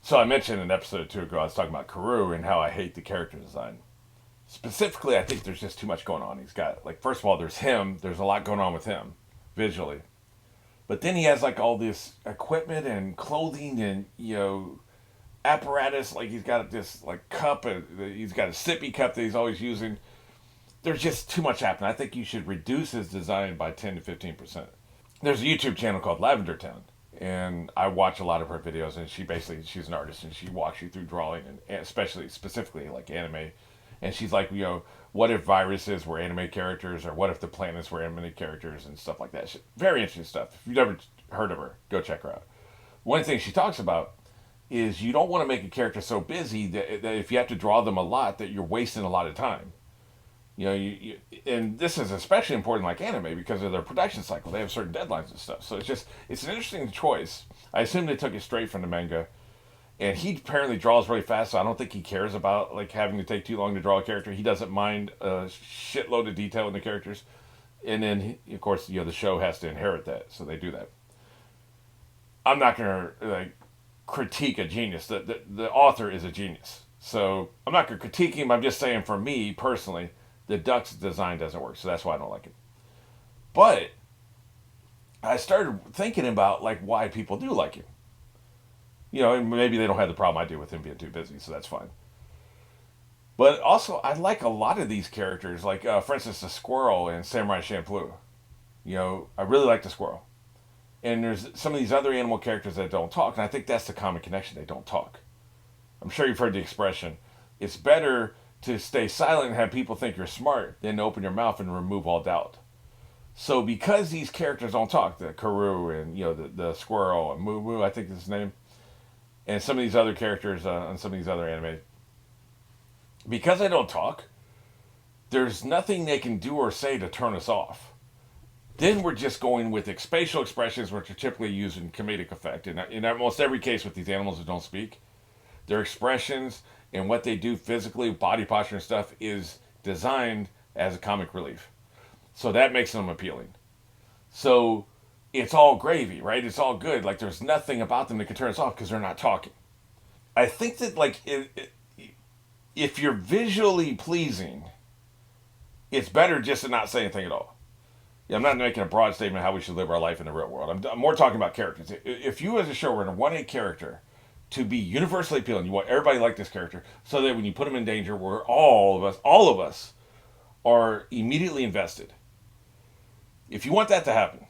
So I mentioned in an episode or two ago, I was talking about Karoo and how I hate the character design. Specifically, I think there's just too much going on. He's got, like, first of all, there's him. There's a lot going on with him, visually. But then he has, like, all this equipment and clothing and, apparatus. Like, he's got this, like, cup. He's got a sippy cup that he's always using. There's just too much happening. I think you should reduce his design by 10 to 15%. There's a YouTube channel called Lavender Town, and I watch a lot of her videos, and she's an artist, and she walks you through drawing, and especially, specifically, like, anime. And she's like, what if viruses were anime characters, or what if the planets were anime characters, and stuff like that. Very interesting stuff. If you've never heard of her, go check her out. One thing she talks about is you don't want to make a character so busy that if you have to draw them a lot, that you're wasting a lot of time. And this is especially important like anime because of their production cycle. They have certain deadlines and stuff. So it's an interesting choice. I assume they took it straight from the manga. And he apparently draws really fast, so I don't think he cares about like having to take too long to draw a character. He doesn't mind a shitload of detail in the characters. And then, of course, the show has to inherit that, so they do that. I'm not going to critique a genius. The author is a genius. So I'm not going to critique him. I'm just saying for me, personally, the duck's design doesn't work, so that's why I don't like it. But I started thinking about like why people do like him. And maybe they don't have the problem I do with him being too busy, so that's fine. But also, I like a lot of these characters, like, for instance, the squirrel in Samurai Champloo. I really like the squirrel. And there's some of these other animal characters that don't talk, and I think that's the common connection. They don't talk. I'm sure you've heard the expression, it's better to stay silent and have people think you're smart than to open your mouth and remove all doubt. So because these characters don't talk, the Karoo and, the squirrel and Moo Moo, I think is his name, and some of these other characters on some of these other anime, because they don't talk, there's nothing they can do or say to turn us off. Then we're just going with facial expressions, which are typically used in comedic effect. In almost every case with these animals that don't speak, their expressions and what they do physically, body posture and stuff, is designed as a comic relief. So that makes them appealing. So it's all gravy, right? It's all good. Like, there's nothing about them that can turn us off because they're not talking. I think that, like, if you're visually pleasing, it's better just to not say anything at all. I'm not making a broad statement how we should live our life in the real world. I'm more talking about characters. If you, as a showrunner, want a character to be universally appealing, you want everybody to like this character, so that when you put them in danger, where all of us are immediately invested. If you want that to happen,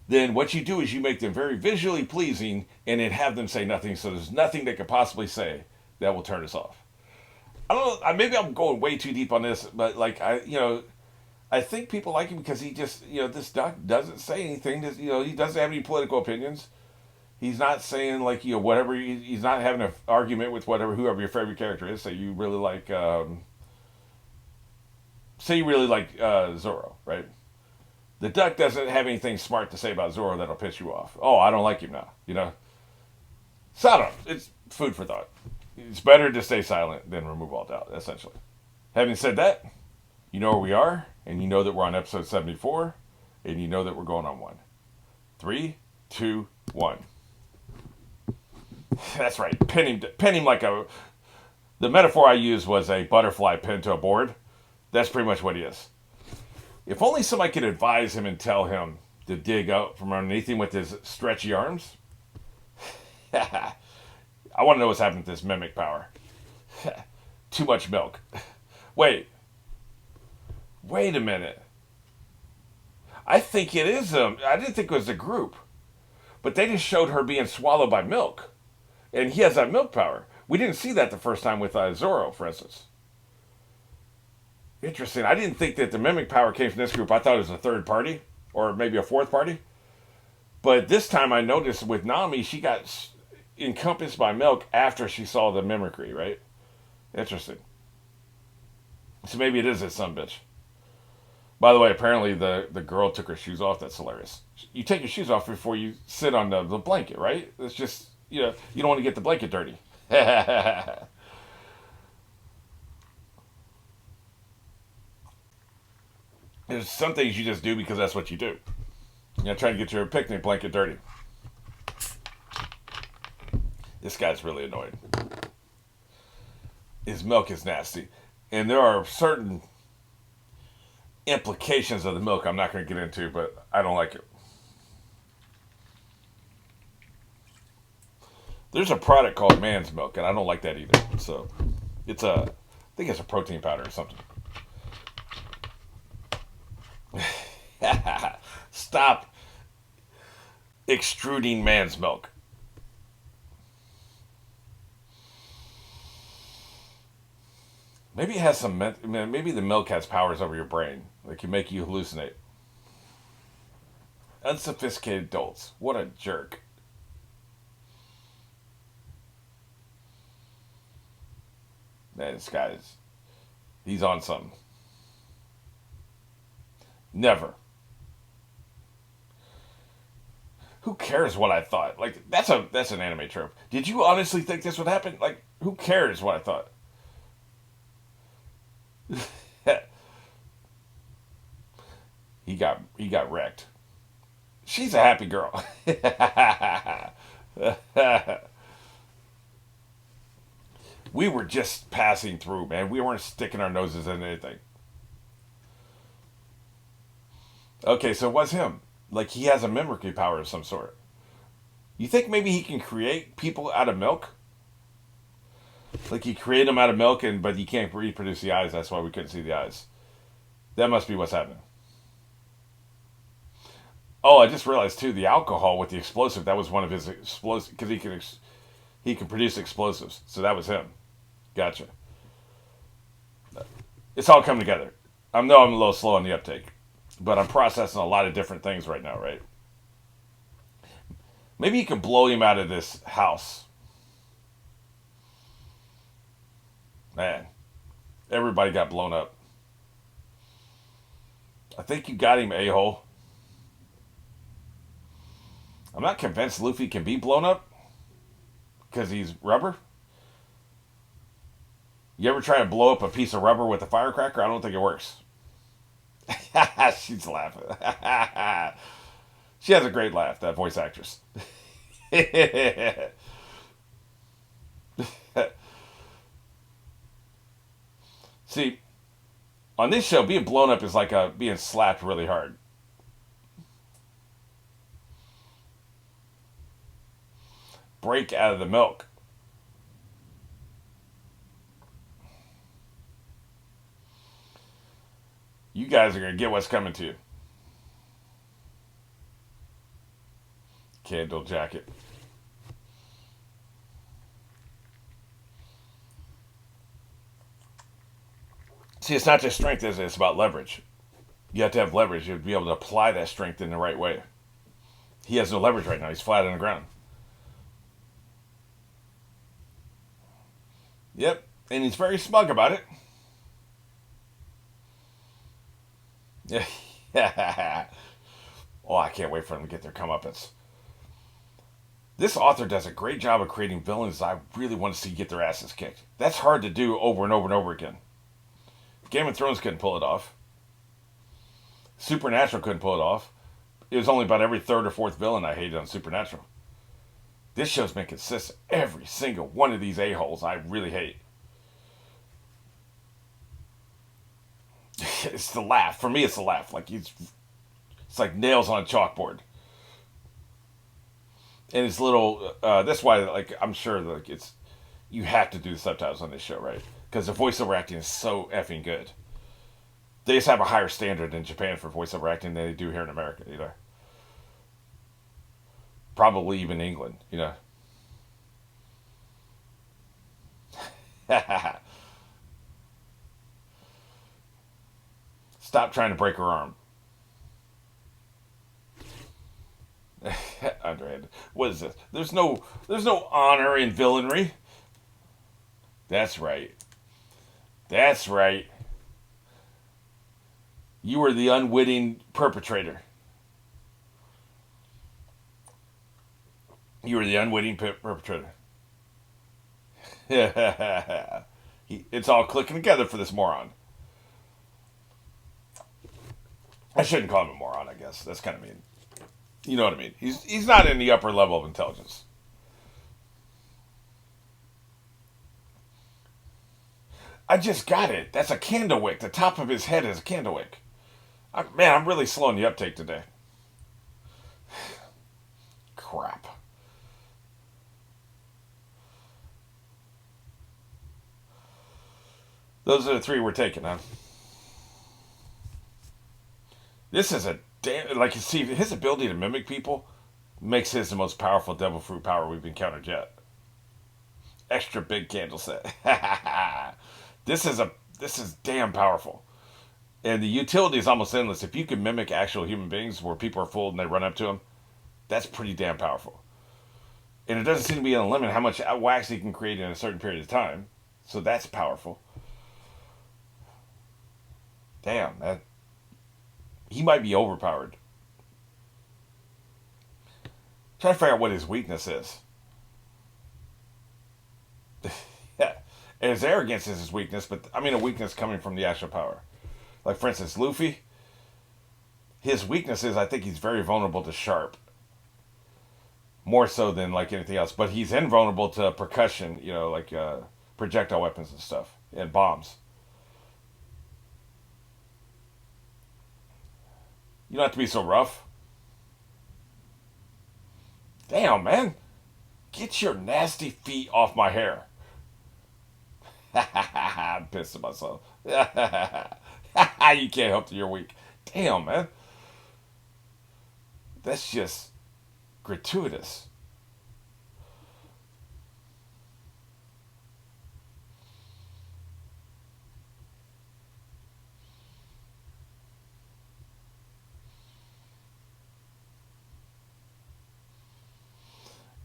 then what you do is you make them very visually pleasing and then have them say nothing, so there's nothing they could possibly say that will turn us off. I don't know, maybe I'm going way too deep on this, but like, I think people like him because he just, this duck doesn't say anything. He doesn't have any political opinions. He's not saying like, whatever, he's not having an argument with whoever your favorite character is. Say you really like, Zorro, right? The duck doesn't have anything smart to say about Zorro that'll piss you off. Oh, I don't like him now, So I don't know. It's food for thought. It's better to stay silent than remove all doubt, essentially. Having said that, you know where we are, and you know that we're on episode 74, and you know that we're going on one. 3, 2, 1. That's right. Pin him like the metaphor I used was a butterfly pinned to a board. That's pretty much what he is. If only somebody could advise him and tell him to dig out from underneath him with his stretchy arms. I want to know what's happened to this mimic power. Too much milk. Wait a minute. I think it is I didn't think it was a group. But they just showed her being swallowed by milk. And he has that milk power. We didn't see that the first time with Zorro, for instance. Interesting. I didn't think that the mimic power came from this group. I thought it was a third party. Or maybe a fourth party. But this time I noticed with Nami, she got encompassed by milk after she saw the mimicry, right? Interesting. So maybe it is this sumbitch. By the way, apparently the girl took her shoes off. That's hilarious. You take your shoes off before you sit on the blanket, right? It's just, you don't want to get the blanket dirty. There's some things you just do because that's what you do. Trying to get your picnic blanket dirty. This guy's really annoying. His milk is nasty. And there are certain implications of the milk I'm not going to get into, but I don't like it. There's a product called man's milk, and I don't like that either. So, I think it's a protein powder or something. Stop extruding man's milk. Maybe it has some. Maybe the milk has powers over your brain that can make you hallucinate. Unsophisticated adults. What a jerk. Man, this he's on something. Never. Who cares what I thought? Like, that's an anime trope. Did you honestly think this would happen? Like, who cares what I thought? he got wrecked. She's a happy girl. We were just passing through, man. We weren't sticking our noses in anything. Okay, so it was him. Like, he has a mimicry power of some sort. You think maybe he can create people out of milk? Like, he created them out of milk, but he can't reproduce the eyes. That's why we couldn't see the eyes. That must be what's happening. Oh, I just realized too, the alcohol with the explosive, that was one of his explosives, because he can produce explosives. So that was him. Gotcha. It's all come together. I know I'm a little slow on the uptake, but I'm processing a lot of different things right now, right? Maybe you can blow him out of this house. Man, everybody got blown up. I think you got him, a-hole. I'm not convinced Luffy can be blown up because he's rubber. You ever try to blow up a piece of rubber with a firecracker? I don't think it works. She's laughing. She has a great laugh, that voice actress. See, on this show, being blown up is like being slapped really hard. Break out of the milk. You guys are going to get what's coming to you. Candle jacket. See, it's not just strength, is it? It's about leverage. You have to have leverage. You have to be able to apply that strength in the right way. He has no leverage right now. He's flat on the ground. Yep. And he's very smug about it. Yeah. Oh, I can't wait for them to get their comeuppance. This author does a great job of creating villains I really want to see get their asses kicked. That's hard to do over and over and over again. Game of Thrones couldn't pull it off. Supernatural couldn't pull it off. It was only about every third or fourth villain I hated on Supernatural. This show's been consistent. Every single one of these a-holes I really hate. It's the laugh. For me, it's the laugh. Like it's like nails on a chalkboard. And it's little. That's why, like, I'm sure, like, you have to do the subtitles on this show, right? Because the voiceover acting is so effing good. They just have a higher standard in Japan for voiceover acting than they do here in America, you know. Probably even England, you know. Stop trying to break her arm. Underhanded. What is this? There's no honor in villainry. That's right. That's right. You were the unwitting perpetrator. You were the unwitting perpetrator. It's all clicking together for this moron. I shouldn't call him a moron, I guess. That's kind of mean. You know what I mean? He's not in the upper level of intelligence. I just got it. That's a candle wick. The top of his head is a candle wick. Man, I'm really slow in the uptake today. Crap. Those are the three we're taking, huh? This is a damn. Like, you see, his ability to mimic people makes his the most powerful devil fruit power we've encountered yet. Extra big candle set. This is damn powerful. And the utility is almost endless. If you can mimic actual human beings where people are fooled and they run up to them, that's pretty damn powerful. And it doesn't seem to be on a limit how much wax he can create in a certain period of time. So that's powerful. Damn, that he might be overpowered. Trying to figure out what his weakness is. Yeah. And his arrogance is his weakness, but I mean a weakness coming from the actual power. Like, for instance, Luffy, his weakness is I think he's very vulnerable to sharp. More so than like anything else. But he's invulnerable to percussion, like projectile weapons and stuff, and bombs. You don't have to be so rough. Damn, man. Get your nasty feet off my hair. I'm pissed at myself. You can't help that you're weak. Damn, man. That's just gratuitous.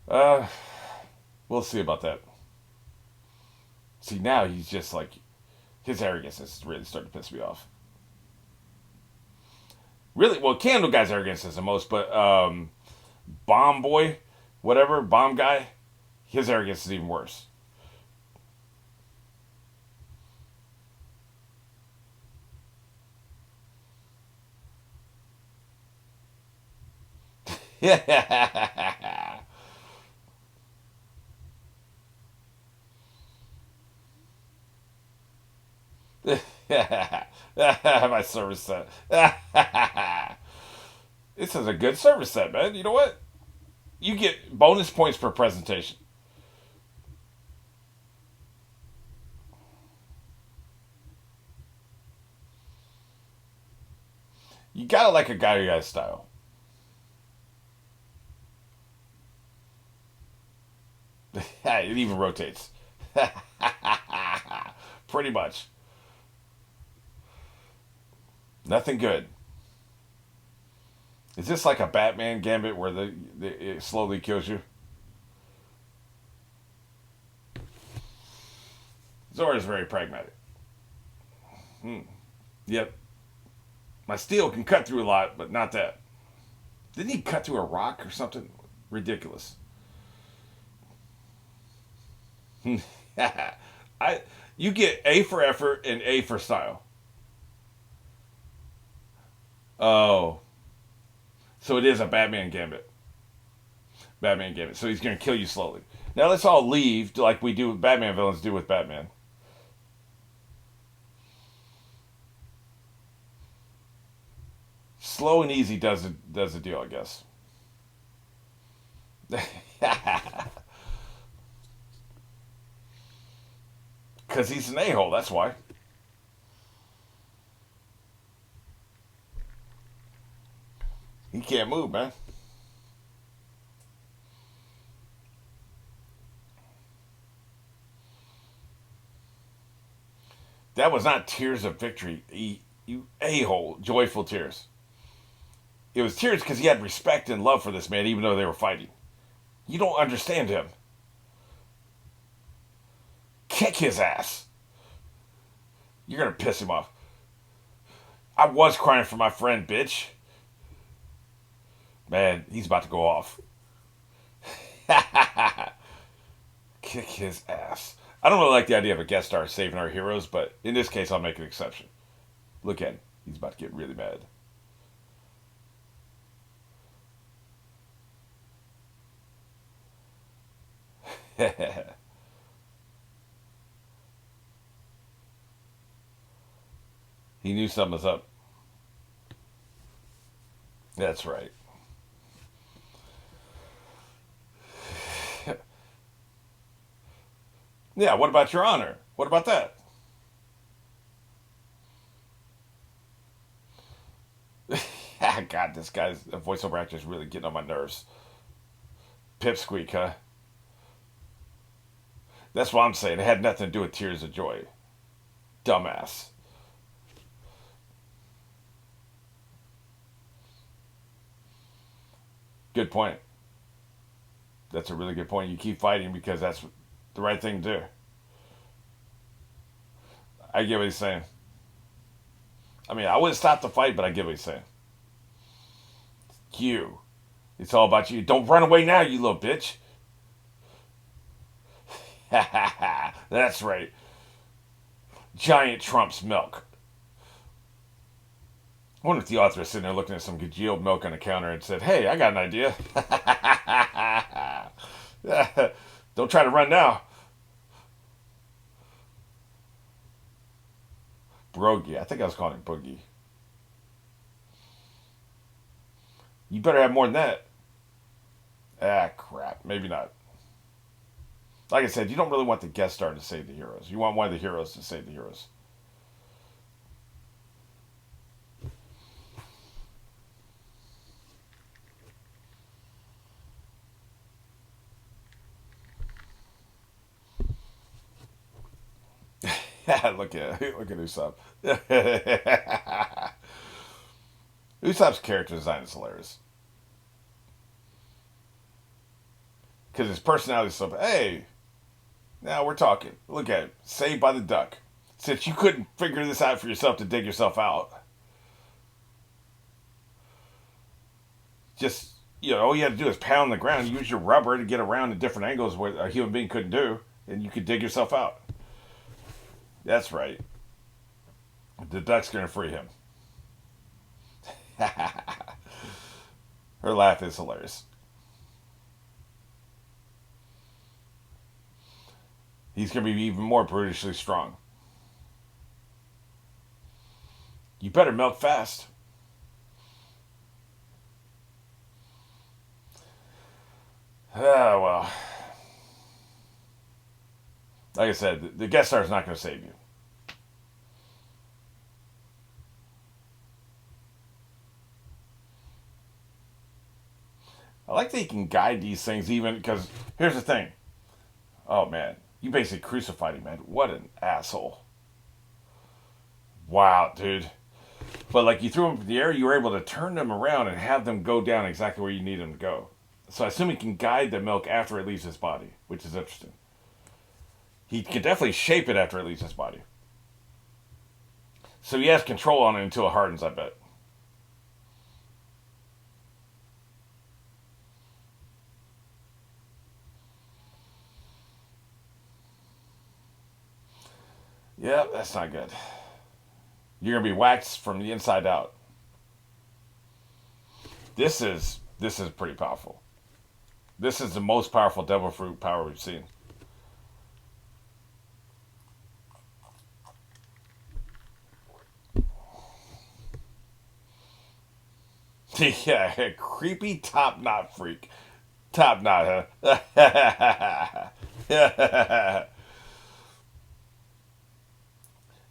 Uh, we'll see about that. See, now he's just like, his arrogance is really starting to piss me off. Really, well, Candle Guy's arrogance is the most, but Bomb Boy, whatever, Bomb Guy, his arrogance is even worse. Yeah. My service set. This is a good service set, man. You know what? You get bonus points per presentation. You gotta like a guy who has style. It even rotates. Pretty much. Nothing good. Is this like a Batman gambit where it slowly kills you? Zora is very pragmatic. Hmm. Yep. My steel can cut through a lot, but not that. Didn't he cut through a rock or something? Ridiculous. I you get A for effort and A for style. Oh, so it is a Batman gambit. Batman gambit. So he's going to kill you slowly. Now let's all leave like we do. Batman villains do with Batman. Slow and easy does the deal, I guess. Because he's an a hole. That's why. He can't move, man. That was not tears of victory. You a hole, joyful tears. It was tears because he had respect and love for this man, even though they were fighting. You don't understand him. Kick his ass. You're gonna piss him off. I was crying for my friend, bitch. Man, he's about to go off. Kick his ass. I don't really like the idea of a guest star saving our heroes, but in this case, I'll make an exception. Look at him. He's about to get really mad. He knew something was up. That's right. Yeah, what about your honor? What about that? God, this guy's voiceover actor is really getting on my nerves. Pipsqueak, huh? That's what I'm saying. It had nothing to do with Tears of Joy. Dumbass. Good point. That's a really good point. You keep fighting because that's the right thing to do. I get what he's saying. I mean, I wouldn't stop the fight, but I get what he's saying. You. It's all about you. Don't run away now, you little bitch. That's right. Giant Trump's milk. I wonder if the author is sitting there looking at some congealed milk on the counter and said, "Hey, I got an idea." Don't try to run now. Brogy. I think I was calling him Boogie. You better have more than that. Ah, crap. Maybe not. Like I said, you don't really want the guest star to save the heroes. You want one of the heroes to save the heroes. Look at Usopp. Usopp's character design is hilarious because his personality is so. Hey, now we're talking. Look at him, saved by the duck. Since you couldn't figure this out for yourself to dig yourself out, just all you had to do is pound the ground, use your rubber to get around in different angles where a human being couldn't do, and you could dig yourself out. That's right. The duck's gonna free him. Her laugh is hilarious. He's gonna be even more brutishly strong. You better milk fast. Ah, well. Like I said, the guest star is not going to save you. I like that he can guide these things even because here's the thing. Oh man, you basically crucified him, man. What an asshole. Wow, dude. But like you threw him in the air, you were able to turn them around and have them go down exactly where you need them to go. So I assume he can guide the milk after it leaves his body, which is interesting. He can definitely shape it after it leaves his body. So he has control on it until it hardens, I bet. Yeah, that's not good. You're gonna be waxed from the inside out. This is pretty powerful. This is the most powerful devil fruit power we've seen. Yeah, creepy top knot freak. Top knot, huh?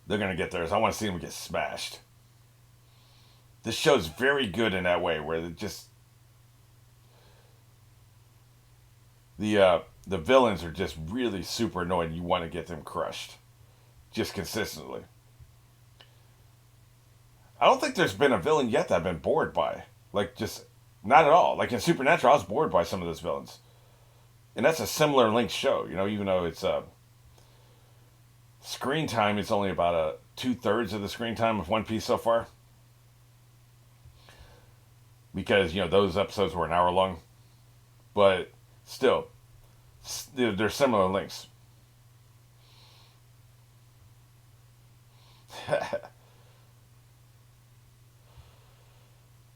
They're gonna get theirs. I want to see them get smashed. This show's very good in that way, where the villains are just really super annoying. You want to get them crushed, just consistently. I don't think there's been a villain yet that I've been bored by. Like just not at all. Like in Supernatural, I was bored by some of those villains, and that's a similar length show. Even though it's screen time, it's only about a 2/3 of the screen time of One Piece so far. Because those episodes were an hour long, but still, they're similar lengths.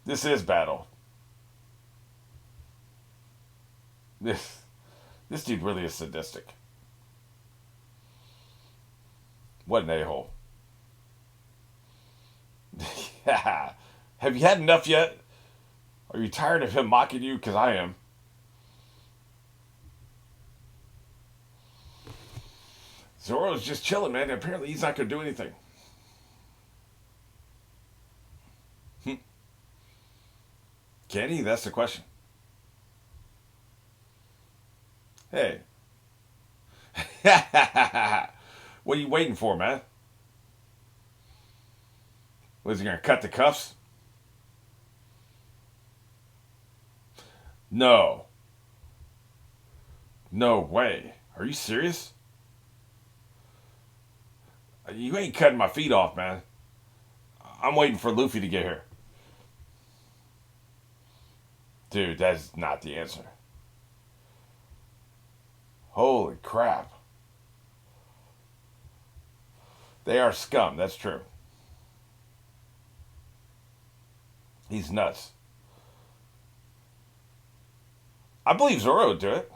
This is battle. This this dude really is sadistic. What an a hole. Have you had enough yet? Are you tired of him mocking you? Because I am. Zoro's just chilling, man. Apparently, he's not going to do anything. Can he? That's the question. Hey. What are you waiting for, man? Was he going to cut the cuffs? No. No way. Are you serious? You ain't cutting my feet off, man. I'm waiting for Luffy to get here. Dude, that's not the answer. Holy crap. They are scum, that's true. He's nuts. I believe Zoro would do it.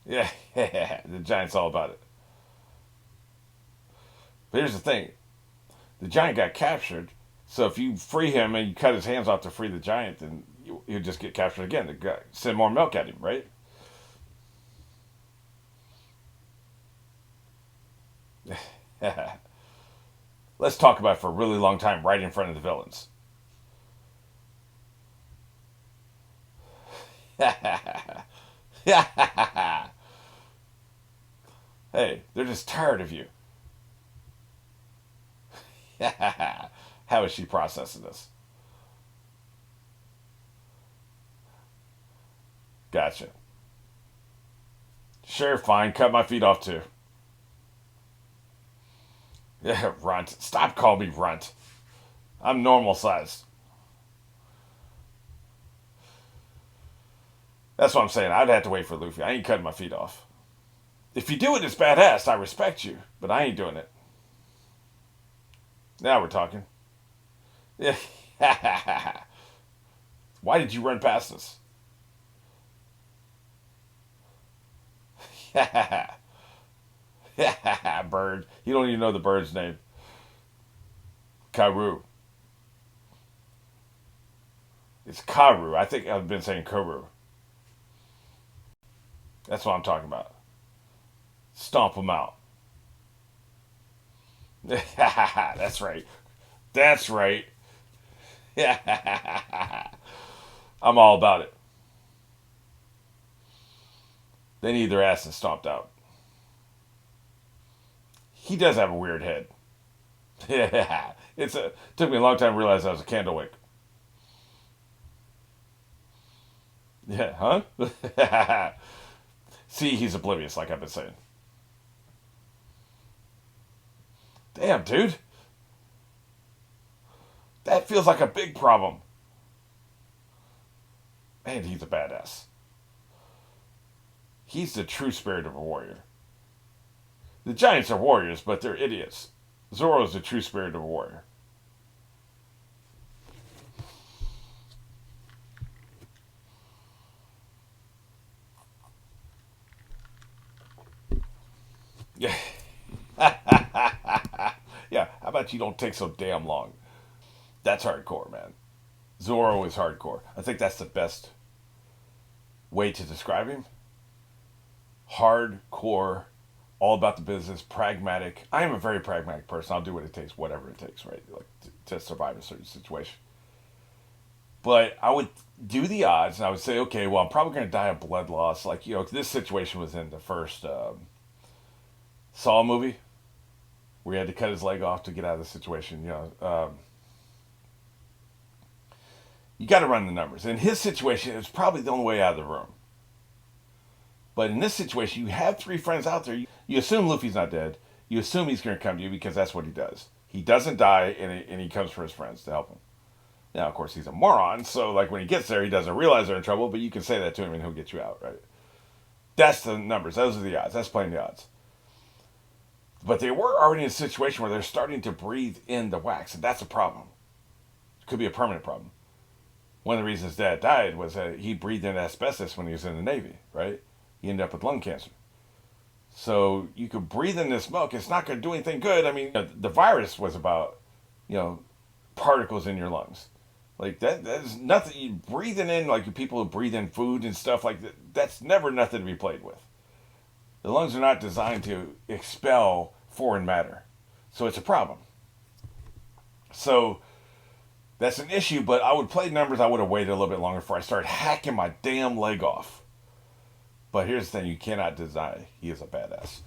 Yeah, the giant's all about it. But here's the thing: the giant got captured. So if you free him and you cut his hands off to free the giant, then he'll just get captured again. Send more milk at him, right? Let's talk about it for a really long time, right in front of the villains. Hey, they're just tired of you. How is she processing this? Gotcha. Sure, fine. Cut my feet off too. Yeah, runt. Stop calling me runt. I'm normal sized. That's what I'm saying. I'd have to wait for Luffy. I ain't cutting my feet off. If you do it, it's badass. I respect you, but I ain't doing it. Now we're talking. Yeah. Why did you run past us? Bird. You don't even know the bird's name. Karu. It's Karu. I think I've been saying Karu. That's what I'm talking about. Stomp them out. That's right. That's right. I'm all about it. They need their asses stomped out. He does have a weird head. Yeah, took me a long time to realize I was a candle wick. Yeah, huh? See, he's oblivious, like I've been saying. Damn, dude. That feels like a big problem. And he's a badass. He's the true spirit of a warrior. The giants are warriors, but they're idiots. Zoro's the true spirit of a warrior. Yeah. Yeah, how about you don't take so damn long? That's hardcore, man. Zoro is hardcore. I think that's the best way to describe him. Hardcore, all about the business, pragmatic. I am a very pragmatic person. I'll do what it takes, whatever it takes, right? Like to survive a certain situation. But I would do the odds, and I would say, okay, well, I'm probably going to die of blood loss. Like, this situation was in the first Saw movie, where he had to cut his leg off to get out of the situation. You got to run the numbers. In his situation, it's probably the only way out of the room. But in this situation, you have three friends out there. You assume Luffy's not dead. You assume he's going to come to you because that's what he does. He doesn't die, and he comes for his friends to help him. Now, of course, he's a moron, so like when he gets there, he doesn't realize they're in trouble, but you can say that to him and he'll get you out, right? That's the numbers. Those are the odds. That's playing the odds. But they were already in a situation where they're starting to breathe in the wax, and that's a problem. It could be a permanent problem. One of the reasons Dad died was that he breathed in asbestos when he was in the Navy, right? He ended up with lung cancer. So you could breathe in this smoke. It's not going to do anything good. I mean, the virus was about, you know, particles in your lungs. Like that is nothing. You breathing in like people who breathe in food and stuff like that. That's never nothing to be played with. The lungs are not designed to expel foreign matter, so it's a problem. So that's an issue. But I would play numbers. I would have waited a little bit longer before I started hacking my damn leg off. But here's the thing: you cannot deny he is a badass.